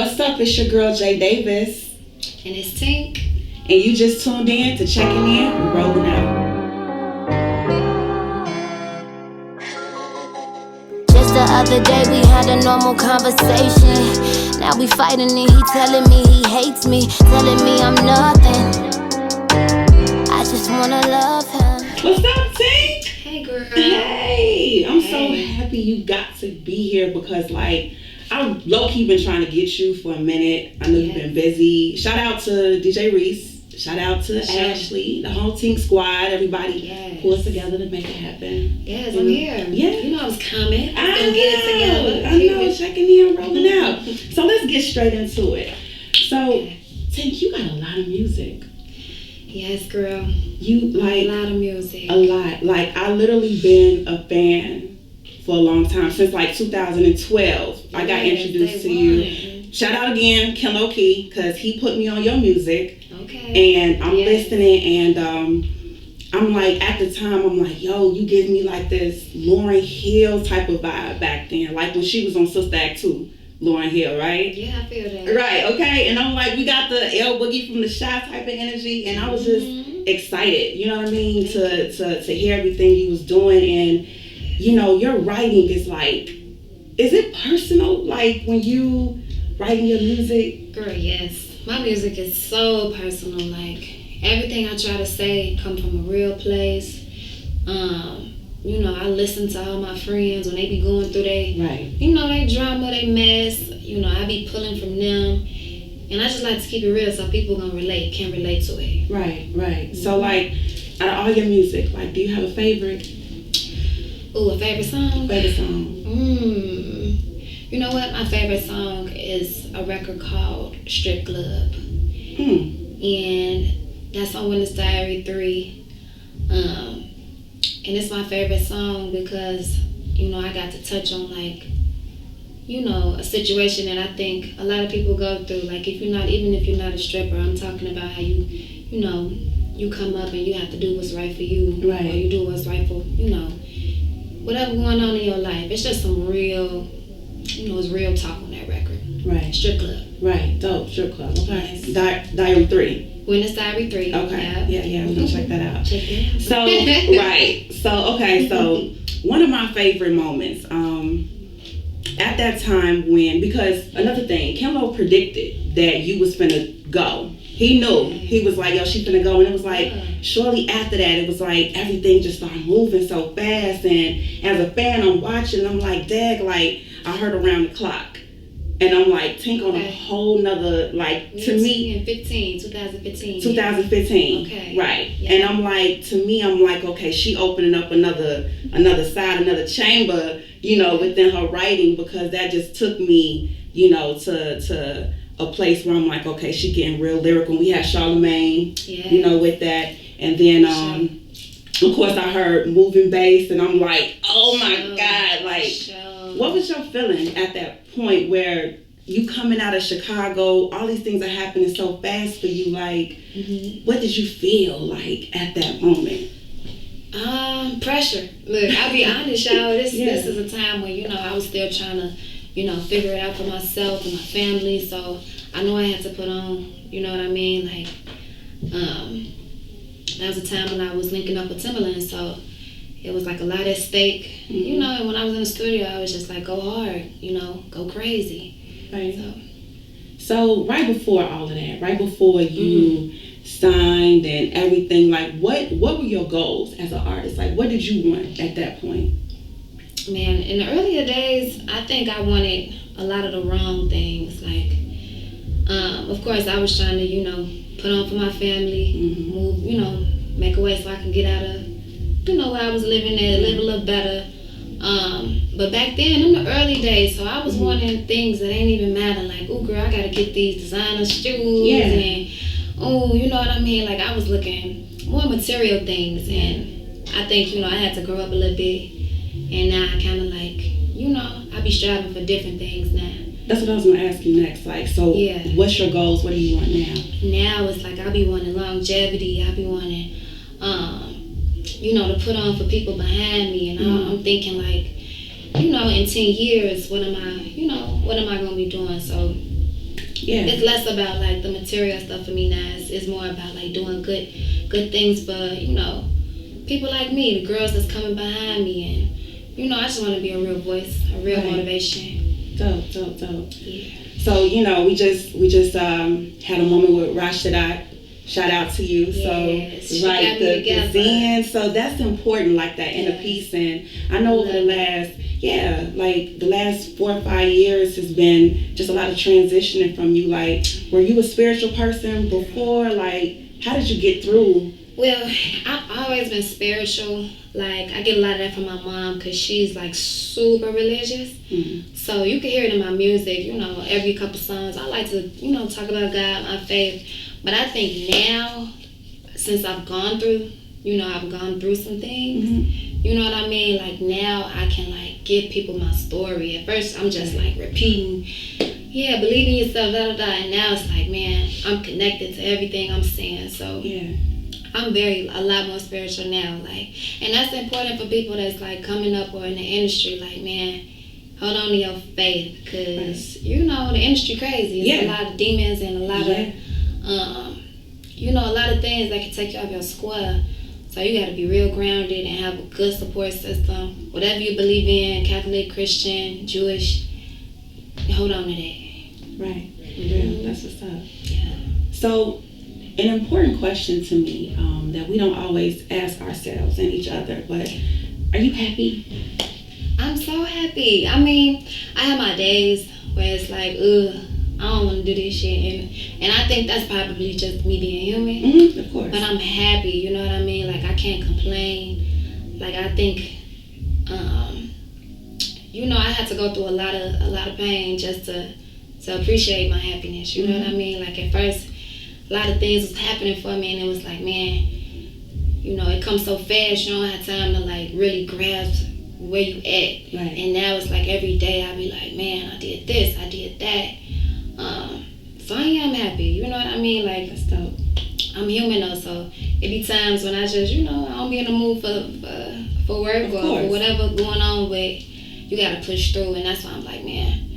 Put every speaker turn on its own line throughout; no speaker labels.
What's up? It's your girl Jay Davis.
And it's Tink.
And you just tuned in to CheckN. We're rolling out.
Just the other day we had a normal conversation. Now we fighting and he telling me he hates me, telling me I'm nothing. I just wanna love him.
What's up, Tink?
Hey, girl.
Hey, I'm so happy you got to be here because, I've low-key been trying to get you for a minute. I know you've been busy. Shout out to DJ Reese. Shout out to Ashley, the whole Tink squad, everybody pulled together to make it happen.
Yes, I'm here.
Yeah.
You know I was coming. I was going to get it together.
I know, CheckN, rolling out. So let's get straight into it. So, Tink, you got a lot of music.
Yes, girl.
You like
a lot of music.
A lot. I literally been a fan for a long time, since 2012. I got introduced to you. Shout out again, Ken Low-Key, because he put me on your music.
Okay.
And I'm listening, and I'm at the time, I'm like, yo, you give me this Lauryn Hill type of vibe back then, when she was on Sister Act 2, Lauryn Hill, right?
Yeah, I feel that.
Right, okay. And I'm we got the L Boogie from the Shy type of energy, and I was just excited, you know what I mean, to hear everything you was doing. And your writing is is it personal? When you writing your music?
Girl, yes. My music is so personal. Everything I try to say come from a real place. I listen to all my friends when they be going through they drama, they mess. I be pulling from them. And I just like to keep it real so people can relate to it.
Right. Mm-hmm. So out of all your music, do you have a favorite?
Ooh, a favorite song?
Favorite song.
You know what? My favorite song is a record called Strip Club. And that's on When It's Diary 3. And it's my favorite song because, I got to touch on a situation that I think a lot of people go through. Even if you're not a stripper, I'm talking about how you come up and you have to do what's right for you.
Right.
Or you do what's right for, whatever going on in your life. It's just some real, it's real talk on that record.
Right.
Strip Club.
Right. Dope. Strip Club. Okay.
Yes.
Diary 3.
When It's Diary 3.
Okay. Yeah. We're going to check that out.
Check it out.
So, right. So, okay. So, one of my favorite moments, at that time because another thing, Kimbo predicted that you was finna go. He knew. He was like, yo, she finna go. And it was shortly after that, it was everything just started moving so fast. And as a fan, I'm watching, I'm dag, I heard Around the Clock. And I'm Tink on a whole nother, to me. 2015.
Okay.
Right.
Yeah.
And I'm to me, I'm okay, she opening up another side, another chamber, within her writing, because that just took me, to a place where I'm okay, she getting real lyrical. We had Charlemagne, with that. And then, of course, I heard Moving Bass, and I'm oh my God, what was your feeling at that point where you coming out of Chicago, all these things are happening so fast for you, what did you feel at that moment?
Pressure. Look, I'll be honest, y'all, this is a time when, I was still trying to, figure it out for myself and my family, so I know I had to put on, you know what I mean, that was a time when I was linking up with Timberland, so it was a lot at stake, and when I was in the studio, I was just go hard, go crazy.
Right. So right before all of that, right before you signed and everything, what were your goals as an artist? What did you want at that point?
Man, in the earlier days, I think I wanted a lot of the wrong things. Of course, I was trying to, put on for my family, move, make a way so I could get out of, where I was living at, live a little better. But back then, in the early days, so I was wanting things that ain't even matter. Oh, girl, I gotta get these designer shoes, and you know what I mean? I was looking more material things, and I think, I had to grow up a little bit, and now I kind of I be striving for different things now.
That's what I was gonna ask you next. What's your goals? What do you want now?
Now it's I be wanting longevity. I be wanting, to put on for people behind me, and I'm thinking in 10 years, what am I going to be doing? So
Yeah.
It's less about like the material stuff for me now. It's more about like doing good things for, you know, people like me, the girls that's coming behind me, and you know, I just want to be a real voice, a real motivation.
Dope.
Yeah.
So, you know, we just had a moment with Rashadat. Shout out to you.
Yes,
so right, the Zen. So that's important, like that inner peace. And I know over the last 4 or 5 years has been just a lot of transitioning from you. Like, were you a spiritual person before? Like, how did you get through?
Well, I've always been spiritual. Like, I get a lot of that from my mom because she's like super religious.
Mm-hmm.
So you can hear it in my music, you know, every couple songs. I like to, you know, talk about God, my faith. But I think now, since I've gone through some things, you know what I mean? Like, now I can like give people my story. At first, I'm just like repeating, believe in yourself, and now it's like, man, I'm connected to everything I'm saying. So I'm a lot more spiritual now, like, and that's important for people that's like coming up or in the industry. Like, man, hold on to your faith, cause you know the industry crazy. It's a lot of demons and a lot of, you know, a lot of things that can take you off your square. So you got to be real grounded and have a good support system. Whatever you believe in, Catholic, Christian, Jewish, hold on to that.
Right. Yeah, that's what's up.
Yeah.
So, an important question to me that we don't always ask ourselves and each other, but are you happy?
I'm so happy. I mean, I have my days where it's like, I don't want to do this shit, and I think that's probably just me being human.
Mm-hmm, of course.
But I'm happy, you know what I mean? Like, I can't complain. Like, I think, you know, I had to go through a lot of pain just to appreciate my happiness. You know what I mean? Like, at first, a lot of things was happening for me, and it was like, man, you know, it comes so fast. You don't have time to like really grasp where you at.
Right.
And now it's like every day I be like, man, I did this, I did that. So I am happy, you know what I mean? Like,
that's dope.
I'm human though, so it be times when I just, you know, I don't be in the mood for work or for whatever going on, but you gotta push through, and that's why I'm like, man,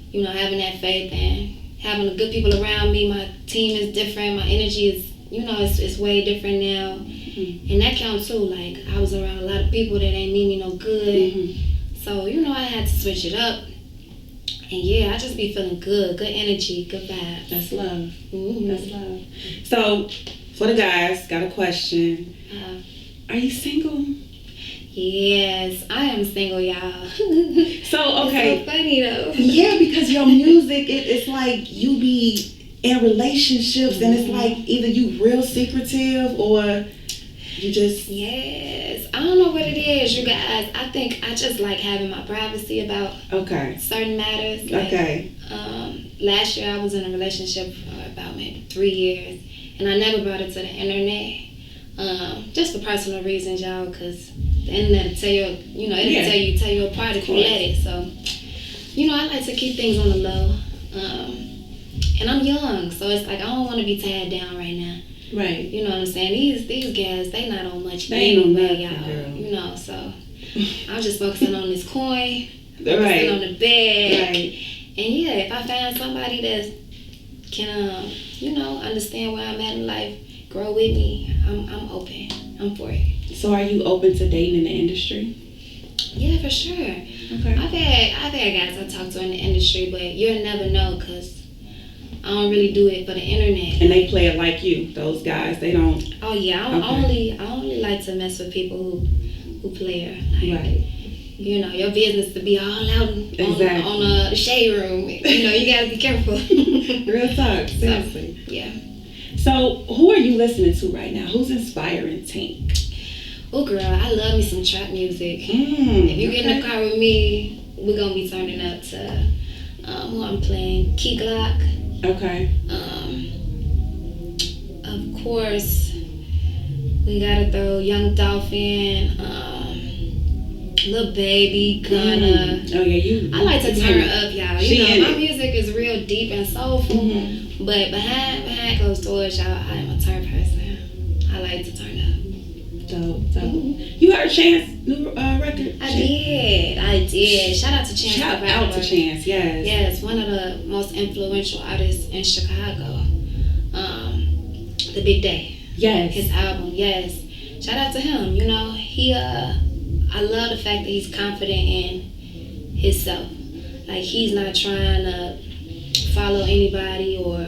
you know, having that faith and having the good people around me. My team is different, my energy is, you know, it's way different now. Mm-hmm. And that counts too. Like, I was around a lot of people that ain't mean me no good. Mm-hmm. So, you know, I had to switch it up. And I just be feeling good energy, good vibes.
That's love.
Mm-hmm.
That's love. So, for the guys, got a question. Are you single?
Yes, I am single, y'all.
So, okay.
It's so funny though.
Yeah, because your music, it's like you be in relationships, and it's like either you real secretive or you just...
Yes, I don't know what it is, you guys. I think I just like having my privacy about certain matters. Like, last year I was in a relationship for about maybe 3 years, and I never brought it to the internet, just for personal reasons, y'all, because the internet will tell you, you know, it'll tell you apart if you let it. So, you know, I like to keep things on the low, and I'm young, so it's like I don't want to be tied down right now.
Right.
You know what I'm saying? These guys, they not on much.
They ain't on nothing,
y'all.
girl.
You know, so I'm just focusing on this coin, focusing on the bed.
Right.
And if I find somebody that can, you know, understand where I'm at in life, grow with me, I'm open. I'm for it.
So are you open to dating in the industry?
Yeah, for sure.
Okay.
I've had guys I talk to in the industry, but you'll never know because I don't really do it for the internet.
And they play it like you. Those guys, they don't.
Oh yeah, I only like to mess with people who play her. Like,
right.
You know, your business to be all out on the shade room. You know, you gotta be careful.
Real talk, seriously.
So, yeah.
So, who are you listening to right now? Who's inspiring Tink?
Oh, girl, I love me some trap music. If you get in the car with me, we're gonna be turning up to who I'm playing, Key Glock.
Okay.
Of course, we gotta throw Young Dolphin, Lil Baby, Gunna.
Oh yeah,
I like to turn up, y'all. You know, my music is real deep and soulful, but behind closed doors, y'all, I am a turn person. I like to turn up.
Dope. You heard Chance new record?
I did. Shout out to Chance.
Shout out to Chance, yes.
Yes, one of the most influential artists in Chicago. The Big Day.
Yes.
His album, yes. Shout out to him. You know, I love the fact that he's confident in himself. Like, he's not trying to follow anybody, or,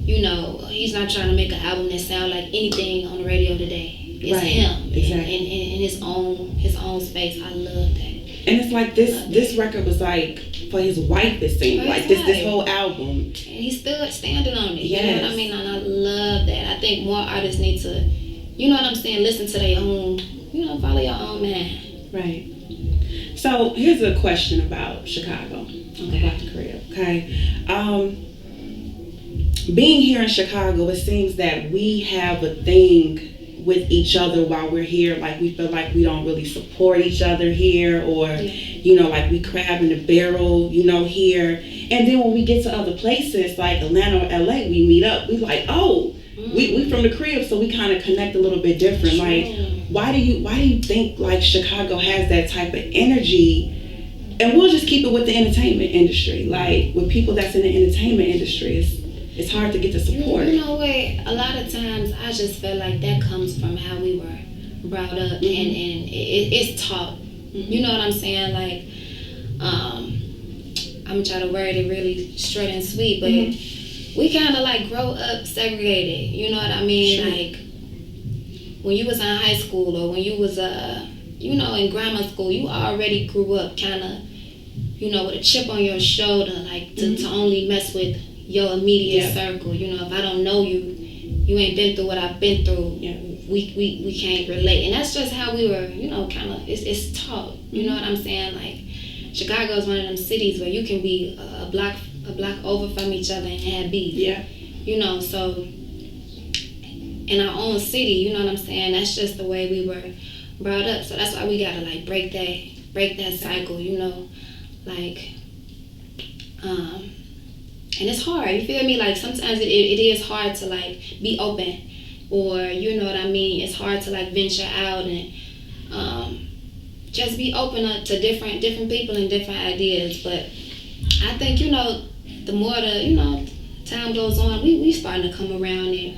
you know, he's not trying to make an album that sounds like anything on the radio today. It's him.
Exactly.
In his own space. I love that.
And it's like this record was like for his wife, it seemed like this whole album.
And he's still standing on it.
Yes.
You know what I mean? And I love that. I think more artists need to, you know what I'm saying, listen to their own, you know, follow your own man.
Right. So here's a question about Chicago. About the crib. Okay. Being here in Chicago, it seems that we have a thing with each other while we're here. Like, we feel like we don't really support each other here, or you know, like we crab in the barrel, you know, here. And then when we get to other places like Atlanta or LA, we meet up. We like, oh, we from the crib, so we kind of connect a little bit different. Like, why do you think like Chicago has that type of energy? And we'll just keep it with the entertainment industry. Like, with people that's in the entertainment industry, it's hard to get the support.
You know what? A lot of times I just feel like that comes from how we were brought up, and it's taught. You know what I'm saying? Like, I'm trying to word it really straight and sweet, but we kind of like grow up segregated. You know what I mean?
Sure.
Like, when you was in high school, or when you was you know, in grammar school, you already grew up kind of, you know, with a chip on your shoulder, like to only mess with your immediate circle. You know, if I don't know you, you ain't been through what I've been through. We can't relate, and that's just how we were. You know, kind of it's taught. You know what I'm saying? Like, Chicago is one of them cities where you can be a block over from each other and have beef. Yeah. You know, so in our own city, you know what I'm saying? That's just the way we were brought up. So that's why we gotta like break that cycle. You know, like. And it's hard, you feel me? Like, sometimes it is hard to like be open, or you know what I mean? It's hard to like venture out and just be open up to different people and different ideas. But I think, you know, the more time goes on, we starting to come around and,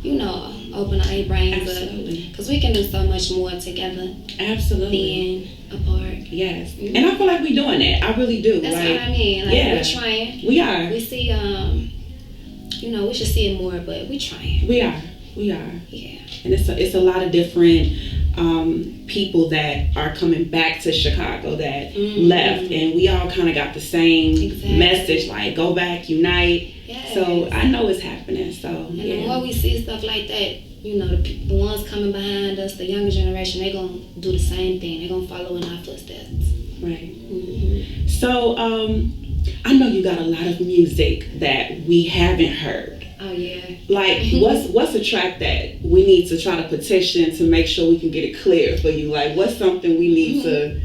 you know, open our brains up, because we can do so much more together. Absolutely. Than apart. Yes. Mm-hmm. And I feel like we're doing that. I really do. That's like, what I mean. Like, we're trying. We are. We see, you know, we should see it more, but we're trying. We are. Yeah. And it's a lot of different people that are coming back to Chicago that left, and we all kind of got the same message, like, go back, unite. Yes. So I know it's happening. So and the more we see stuff like that, you know, the ones coming behind us, the younger generation, they're going to do the same thing. They're going to follow in our footsteps. Right. Mm-hmm. So I know you got a lot of music that we haven't heard. Oh, yeah. Like, what's a track that we need to try to petition to make sure we can get it cleared for you? Like, what's something we need to...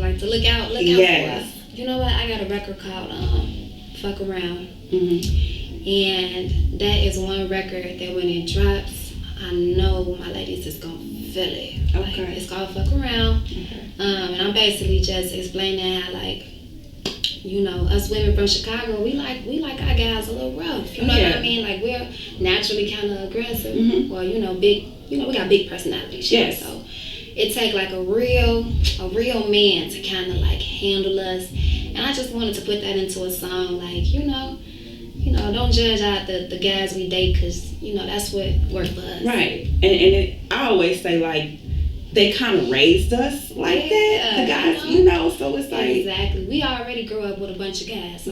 like to look out for us? You know what? I got a record called Fuck Around. And that is one record that when it drops, I know my ladies is gonna feel it. Okay. Like, it's called Fuck Around. Okay. And I'm basically just explaining how, like, you know, us women from Chicago, we like our guys a little rough. You know what I mean? Like, we're naturally kind of aggressive. Well, you know, we got big personalities. Yes. So it take like a real man to kind of like handle us. And I just wanted to put that into a song, like, you know, don't judge out the guys we date, because, you know, that's what worked for us. Right. And I always say, like, they kind of raised us like that, the guys, you know, so it's like... Exactly. We already grew up with a bunch of guys.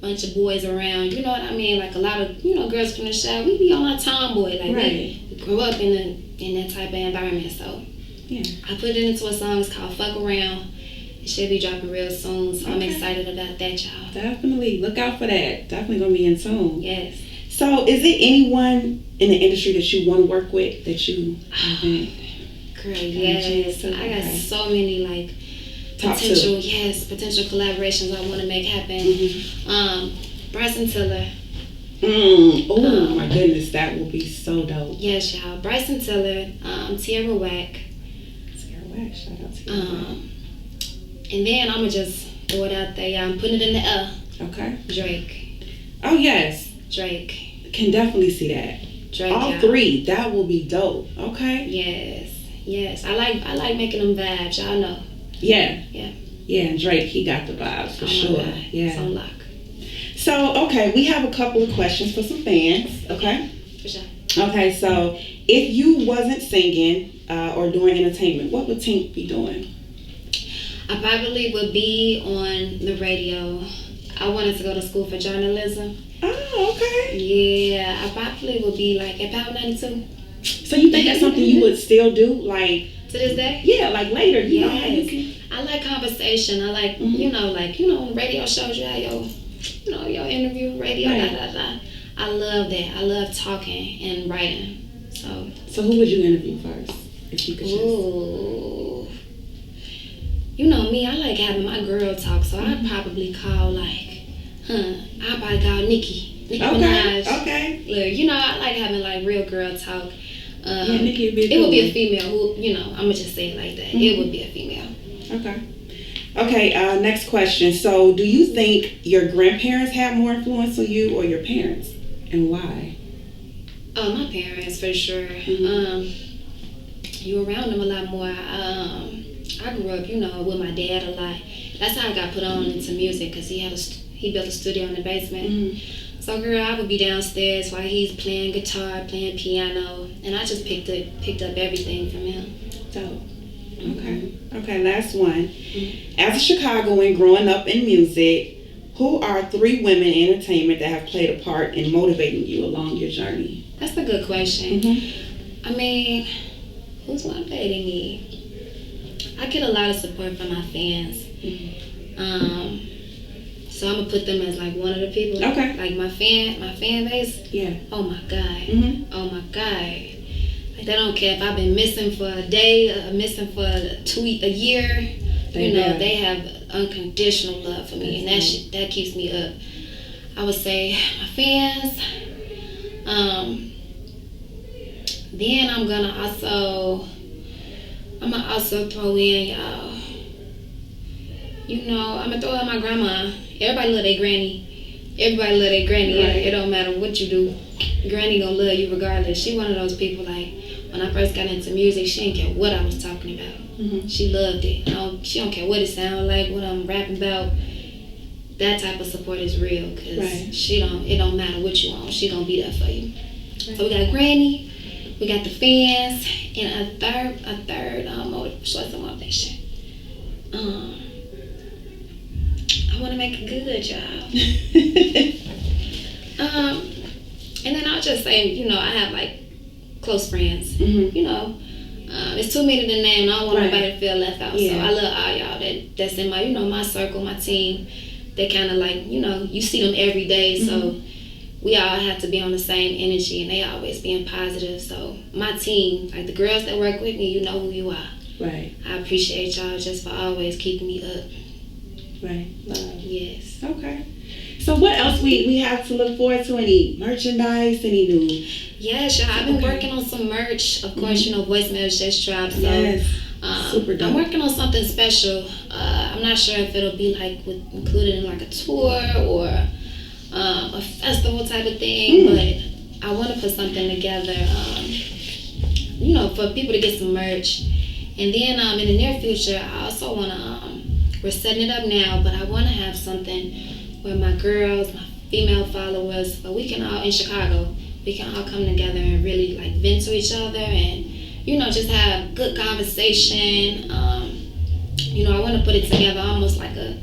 Bunch of boys around, you know what I mean? Like, a lot of, you know, girls from the South, we be on our tomboy. Like, we grew up in that type of environment, so... Yeah. I put it into a song, it's called Fuck Around. It should be dropping real soon, so I'm excited about that, y'all. Definitely. Look out for that. Definitely going to be in tune. Yes. So, is there anyone in the industry that you want to work with that you haven't? Girl, yes. I got so many, like, potential collaborations I want to make happen. Bryson Tiller.
Oh my goodness, that will be so dope.
Yes, y'all. Bryson Tiller, Tierra Whack.
Tierra Whack, shout out to you.
And then I'ma just throw it out there, y'all. I'm putting it in the air.
Okay.
Drake.
Oh yes.
Drake.
Can definitely see that.
Drake.
All
y'all.
3. That will be dope. Okay.
Yes. I like making them vibes. Y'all know.
Yeah.
Yeah.
Yeah, and Drake, he got the vibes for sure. Yeah.
It's on lock.
So, okay, we have a couple of questions for some fans. Okay.
For sure.
Okay, so if you wasn't singing or doing entertainment, what would Tink be doing?
I probably would be on the radio. I wanted to go to school for journalism.
Oh, okay.
Yeah, I probably would be like at Power 92.
So you think that's something you would still do, like
to this day?
Yeah, like later. You know how you
Yes. I like conversation. I like radio shows. You have your interview radio.
Right.
I love that. I love talking and writing.
So who would you interview first, if you could choose?
Ooh. You know me, I like having my girl talk, so I'd probably call I'd probably call Nicki Minaj.
Okay.
Look, I like having like real girl talk.
Nicki would be
it would be a female who, I'ma just say it like that.
Mm-hmm.
It would be a female.
Okay, next question. So do you think your grandparents had more influence on you or your parents? And why?
Oh, my parents, for sure.
Mm-hmm.
You around them a lot more. I grew up, with my dad a lot. That's how I got put on into music, because he built a studio in the basement.
Mm-hmm.
So, girl, I would be downstairs while he's playing guitar, playing piano, and I just picked up everything from him.
Dope. Okay, last one. Mm-hmm. As a Chicagoan growing up in music, who are 3 women in entertainment that have played a part in motivating you along your journey?
That's a good question.
Mm-hmm.
I mean, who's motivating me? I get a lot of support from my fans.
Mm-hmm.
So I'm gonna put them as like one of the people.
Okay.
Like my fan base.
Yeah.
Oh my God.
Mm-hmm.
Oh my God. Like they don't care if I've been missing for a day, missing for a year. They have unconditional love for me, and that keeps me up. I would say my fans. Then I'm gonna also throw in y'all. I'm gonna throw in my grandma. Everybody love their granny.
Right.
It don't matter what you do. Granny gonna love you regardless. She one of those people, like, when I first got into music, she didn't care what I was talking about.
Mm-hmm.
She loved it. She don't care what it sounds like, what I'm rapping about. That type of support is real, because it don't matter what you want. She gonna be there for you. Right. So we got Granny, we got the fans, and a third motivation. I want to make it good, y'all. And then I'll just say, I have like close friends.
Mm-hmm.
It's too many to name. I don't want nobody to feel left out.
Yeah.
So I love all y'all that's in my, my circle, my team. They kind of like, you see them every day. So we all have to be on the same energy, and they always being positive. So my team, like the girls that work with me, you know who you are.
Right.
I appreciate y'all just for always keeping me up.
Right. Love.
Yes.
Okay. So what else we have to look forward to? Any merchandise? Any new?
Yes, y'all. I've been working on some merch. Of course, voicemails just dropped. So,
yes. Super dope.
I'm working on something special. I'm not sure if it'll be like included in like a tour or a festival type of thing, but I want to put something together, for people to get some merch. And then in the near future, I also want to, we're setting it up now, but I want to have something where my girls, my female followers, but we can all, in Chicago, we can all come together and really like vent to each other and, just have good conversation. I want to put it together almost like a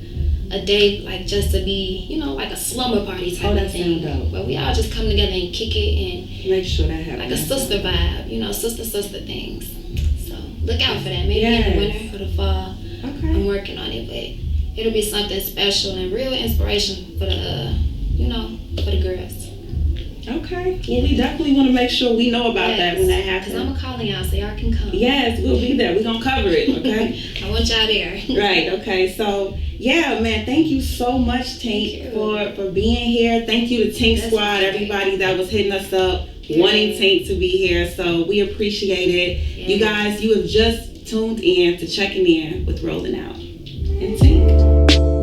day, like just to be, like a slumber party type of thing. But we all just come together and kick it and
make sure that happens.
Like a sister vibe, sister things. So look out for that. Maybe in the winter or the fall.
Okay.
I'm working on it, but it'll be something special and real inspiration for the, for the girls.
Okay. Well, we definitely want to make sure we know about that when that happens.
Because I'm calling y'all so y'all can come.
Yes, we'll be there. We're going to cover it, okay?
I want y'all there.
Right, okay. So Yeah, man, thank you so much, Tink, for being here. Thank you to Tink Squad, everybody that was hitting us up, wanting Tink to be here. So we appreciate it. Yeah. You guys, you have just tuned in to CheckN with Rolling Out. And Tink.